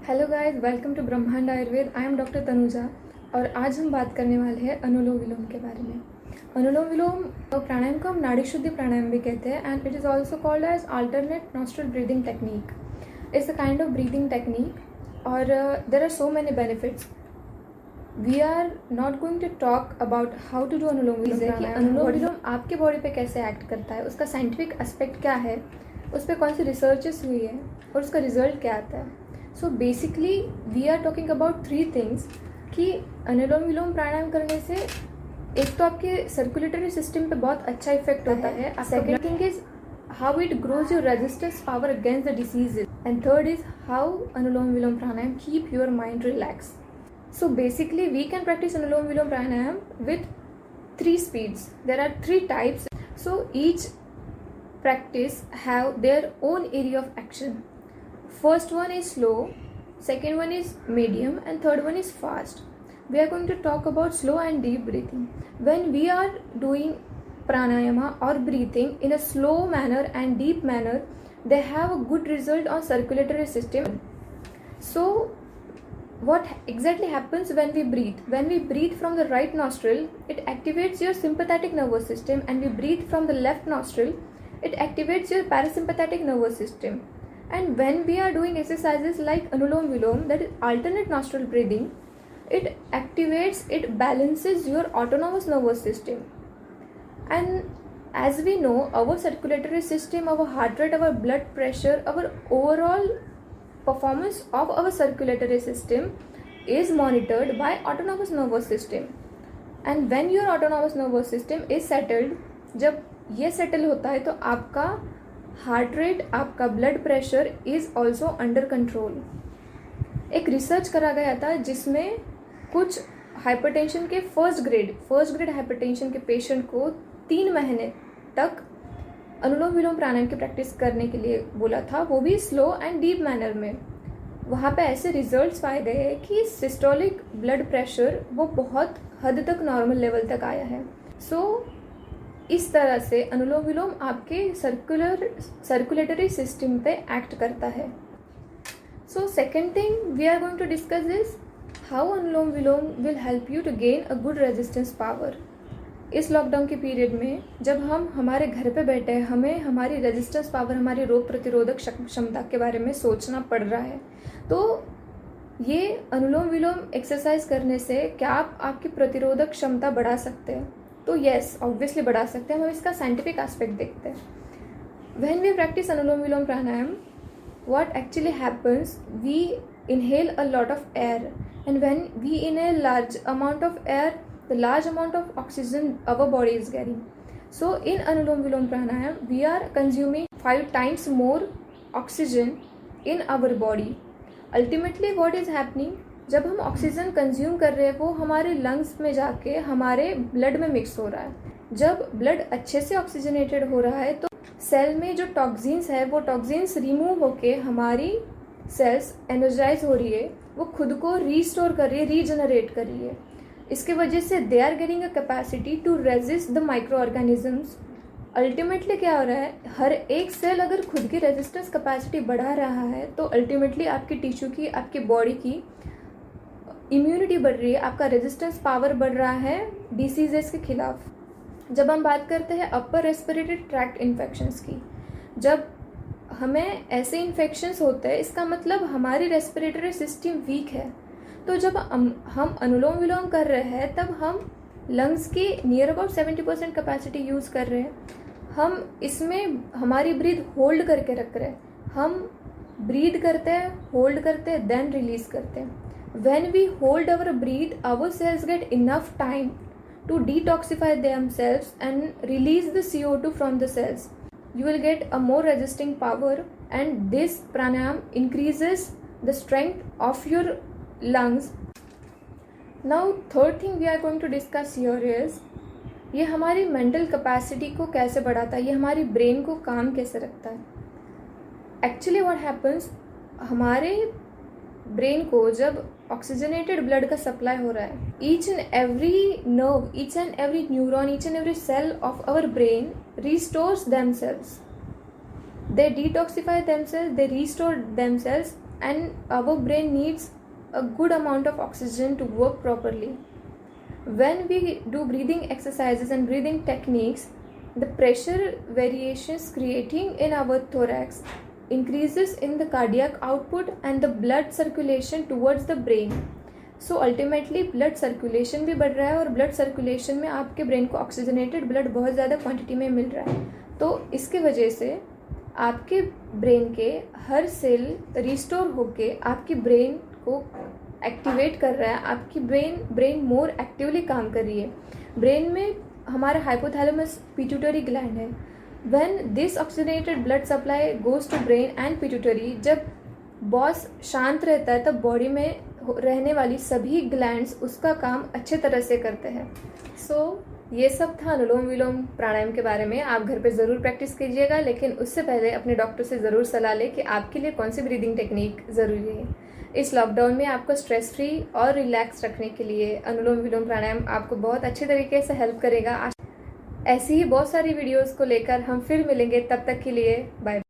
Hello guys, welcome to ब्रह्मांड Ayurveda. I am doctor Tanuja और आज हम बात करने वाले हैं अनुलोम विलोम के बारे में। अनुलोम विलोम प्राणायाम को हम नाड़ी शुद्धि प्राणायाम भी कहते हैं and it is also called as alternate nostril breathing technique. It's a kind of breathing technique और there are so many benefits. We are not going to talk about how to do anulom vilom. Anulom vilom आपके body पे कैसे act करता है, उसका scientific aspect क्या है, उस पर कौन सी रिसर्चेस हुई है और उसका रिजल्ट क्या आता है। So basically we are talking about 3 things कि अनुलोम विलोम प्राणायाम करने से एक तो आपके सर्कुलेटरी सिस्टम पे बहुत अच्छा इफेक्ट होता है। Second thing is how it grows your resistance power against the diseases and third is how Anulom vilom pranayama keep your mind relax. So basically we can practice Anulom Vilom Pranayam with 3 speeds. There are 3 types. So each practice have their own area of action. First one is slow, second one is medium and third one is fast. We are going to talk about slow and deep breathing. When we are doing pranayama or breathing in a slow manner and deep manner, they have a good result on circulatory system. So what exactly happens when we breathe? When we breathe from the right nostril, it activates your sympathetic nervous system, and we breathe from the left nostril, it activates your parasympathetic nervous system. And when we are doing exercises like Anulom Vilom, that is alternate nostril breathing, it activates, it balances your autonomous nervous system. And as we know, our circulatory system, our heart rate, our blood pressure, our overall performance of our circulatory system is monitored by autonomous nervous system. And when your autonomous nervous system is settled, जब ये settle होता है तो आपका heart rate, आपका blood pressure is also under control. एक research करा गया था जिसमें कुछ हाइपरटेंशन के फर्स्ट ग्रेड हाइपरटेंशन के पेशेंट को 3 महीने तक अनुलोम विलोम प्राणायाम की प्रैक्टिस करने के लिए बोला था, वो भी स्लो एंड डीप मैनर में. वहाँ पे ऐसे रिजल्ट्स पाए गए कि सिस्टोलिक ब्लड प्रेशर वो बहुत हद तक नॉर्मल लेवल तक आया है. सो इस तरह से अनुलोम विलोम आपके सर्कुलेटरी सिस्टम पे एक्ट करता है. So second thing we are going to discuss is how Anulom Vilom will help you to gain a good resistance power. इस लॉकडाउन के पीरियड में जब हम हमारे घर पे बैठे हैं, हमें हमारी रेजिस्टेंस पावर, हमारी रोग प्रतिरोधक क्षमता के बारे में सोचना पड़ रहा है. तो ये अनुलोम विलोम एक्सरसाइज करने से क्या आप आपकी प्रतिरोधक क्षमता बढ़ा सकते हैं? तो येस, ऑब्वियसली बढ़ा सकते हैं. हम इसका साइंटिफिक एस्पेक्ट देखते हैं. When we practice anulom vilom pranayama, what actually happens, we inhale a lot of air and when we inhale large amount of air, the large amount of oxygen our body is getting. So in Anulom Vilom Pranayam, we are consuming 5 times more oxygen in our body. Ultimately what is happening, जब हम oxygen consume कर रहे हैं वो हमारे lungs में जाके हमारे ब्लड में मिक्स हो रहा है. जब ब्लड अच्छे से ऑक्सीजनेटेड हो रहा है तो सेल में जो टॉक्सिन्स है वो टॉक्सिन्स रिमूव होके हमारी सेल्स एनर्जाइज हो रही है, वो खुद को रीस्टोर कर रही है, रीजनरेट कर रही है. इसके वजह से they are getting a capacity to resist the microorganisms. Ultimately क्या हो रहा है, हर एक सेल अगर खुद की रेजिस्टेंस कैपेसिटी बढ़ा रहा है तो अल्टीमेटली आपकी टिश्यू की, आपकी बॉडी की इम्यूनिटी बढ़ रही है, आपका रेजिस्टेंस पावर बढ़ रहा है डिसीजेस के खिलाफ. जब हम बात करते हैं अपर रेस्पिरेटरी ट्रैक्ट इन्फेक्शंस की, जब हमें ऐसे इन्फेक्शंस होते हैं इसका मतलब हमारी रेस्पिरेटरी सिस्टम वीक है. तो जब हम अनुलोम विलोम कर रहे हैं तब हम लंग्स की नियर अबाउट 70% कैपेसिटी यूज़ कर रहे हैं. हम इसमें हमारी ब्रीथ होल्ड करके रख रहे हैं. हम ब्रीथ करते हैं, होल्ड करते हैं, देन रिलीज करते हैं. When we hold our breath, our cells get enough time to detoxify themselves and release the CO2 from the cells. You will get a more resisting power, and this pranayam increases the strength of your lungs. Now third thing we are going to discuss here is ये हमारी mental capacity को कैसे बढ़ाता है, ये हमारी brain को काम कैसे रखता है. एक्चुअली व्हाट हैपन्स, हमारे ब्रेन को जब ऑक्सीजनेटेड ब्लड का सप्लाई हो रहा है, each and every nerve, each and every neuron, each and every cell of our brain restores themselves. They detoxify themselves, they restore themselves and our brain needs a good amount of oxygen to work properly. When we do breathing exercises and breathing techniques, the pressure variations creating in our thorax increases in the cardiac output and the blood circulation towards the brain. So ultimately blood circulation भी बढ़ रहा है और blood circulation में आपके brain को oxygenated blood बहुत ज़्यादा क्वांटिटी में मिल रहा है. तो इसके वजह से आपके ब्रेन के हर सेल रिस्टोर होके आपकी ब्रेन को एक्टिवेट कर रहा है. आपकी ब्रेन मोर एक्टिवली काम कर रही है. ब्रेन में हमारा हाइपोथैलेमस पिट्यूटरी ग्लैंड है. When this oxygenated blood supply goes to brain and pituitary, जब बॉस शांत रहता है तब बॉडी में रहने वाली सभी ग्लैंड्स उसका काम अच्छे तरह से करते हैं. सो ये सब था अनुलोम विलोम प्राणायाम के बारे में. आप घर पे ज़रूर प्रैक्टिस कीजिएगा, लेकिन उससे पहले अपने डॉक्टर से ज़रूर सलाह लें कि आपके लिए कौन सी ब्रीदिंग टेक्निक ज़रूरी है. इस लॉकडाउन में आपको स्ट्रेस फ्री और रिलैक्स रखने के लिए अनुलोम विलोम प्राणायाम आपको बहुत अच्छे तरीके से हेल्प करेगा. ऐसी ही बहुत सारी वीडियोज़ को लेकर हम फिर मिलेंगे. तब तक के लिए बाय.